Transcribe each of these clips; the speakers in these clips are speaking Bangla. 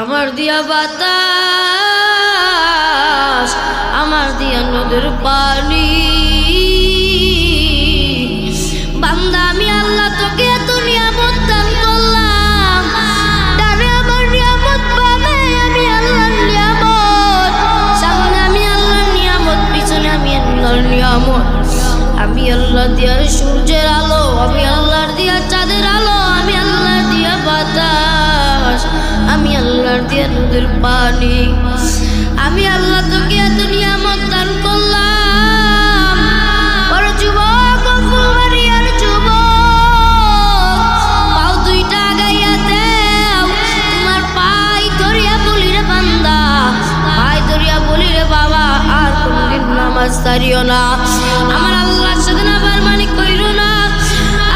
আমার দিয়া বাতাস, আমার দিয়া নদীর পানি, বান্দা আমি আল্লাহ তোকে এত নিয়ামত দান করলাম, ডানে আমার নিয়ামত, বামে আমি আল্লাহর নিয়ামত, সামনে আমি আল্লাহর নিয়ামত, পিছনে আমি আল্লাহর নিয়ামত। আমি আল্লাহ দিয়ার সূর্যের আলো, আমি আল্লাহর দিয়া চাঁদের আলো, আমি আল্লাহর দিয়া বাতাস, আমি আল্লাহর দিয়া নদীর পানি। আমি আল্লাহ তোকে এত নিয়ামত দান করলাম। বড় যুবক, ফুলবাড়িয়ার যুবক, পাও দুইটা আগাইয়া দেও, তোমার পাই ধরিয়া বলি রে বান্দা, পাই ধরিয়া বলি রে বাবা, আর কোনদিন নামাজ ছাড়িও না, আমার আল্লাহর সাথে না বারমানি কইরো না।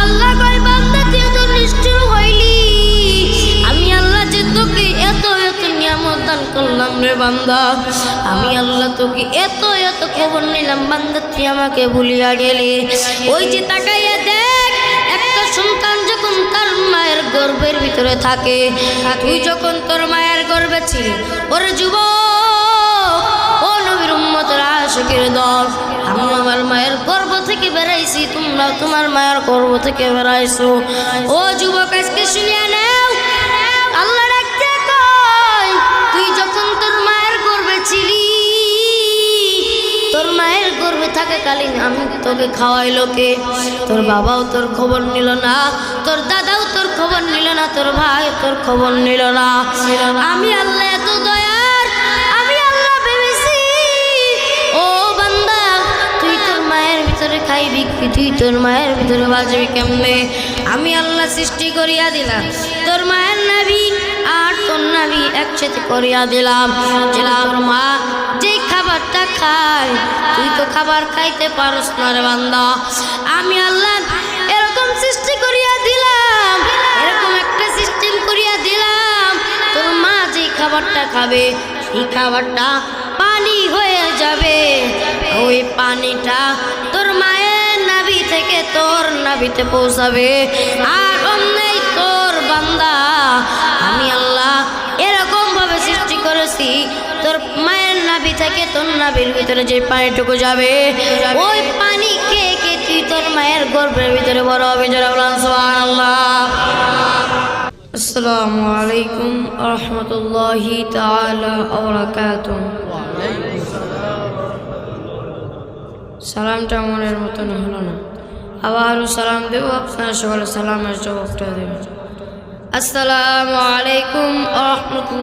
আল্লাহ কয় বান্দা তুই তো নিষ্ঠুর হইলি, আমি আল্লাহ যে তোকে এত এত নিয়ামত দান করলাম রে বান্দা, আমি আল্লাহ তোকে এত এত খবর নিলাম, বান্দা তুই আমাকে ভুলিয়া গেলি। ওই যে তাকাইয়া দেখ, একটা সন্তান যখন তার মায়ের গর্ভের ভিতরে থাকে, তুই যখন তোর মায়ের গর্ভে ছিলি, ওরে যুবক, ও নবীর উম্মতের আশিকের দল, আমি আমার মায়ের গর্ভ থেকে বেরাইছি, তোমরা তোমার মায়ের গর্ভ থেকে বেরাইছো। ও যুবক, আজকে শুনিয়া নেও, আল্লাহ ডাকতে কয়, তুই যখন তোর মায়ের গর্ভে ছিলি, তোর মায়ের গর্ভে থাকাকালীন আমি তোকে খাওয়াইলো কে? তোর বাবাও তোর খবর নিল না, তোর দাদাও তোর খবর নিল না, তোর ভাই তোর খবর নিল না। আমি আল্লাহ এত দয়ার, আমি আল্লাহ ভেবেছি ও বান্দা তুই তোর মায়ের ভিতরে খাইবি কি, তুই তোর মায়ের ভিতরে বাঁচবি কেমনে? আমি আল্লাহ সৃষ্টি করিয়া দিলাম তোর মায়ের নাভি আর তোর নাভি একসাথে করিয়া দিলাম, তোর মা যে খাবারটা খায় তুই তো খাবার খাইতে পারস না রে বান্দা। আমি আল্লাহ এরকম সৃষ্টি করিয়া দিলাম, এরকম একটা সিস্টেম করিয়া দিলাম, তোর মা যে খাবারটা খাবে এই খাবারটা পানি হয়ে যাবে, ওই পানিটা তোর মায়ের নাভি থেকে তোর নাভিতে পৌঁছাবে। আর অন্যই তোর বান্দা আমি আল্লাহ এরকম ভাবে সৃষ্টি করেছি, তোর মায়ের নাভি থেকে তোর নাভির ভিতরে যে পানিটুকু যাবে, ওই পানি খেয়ে খেয়ে তুই তোর মায়ের গর্ভের ভিতরে বড় হবে। যারা বলেন সুবহানাল্লাহ। আসসালামু আলাইকুম ওয়া রাহমাতুল্লাহি তাআলা ওয়া বারাকাতুহু। সালামটা মনের মতন হলো না, আবার সালাম দেব, আপনারা সকলে সালামের জবাবটা দেবেন। আসসালামু আলাইকুম ওয়া রাহমাতুল্লাহ।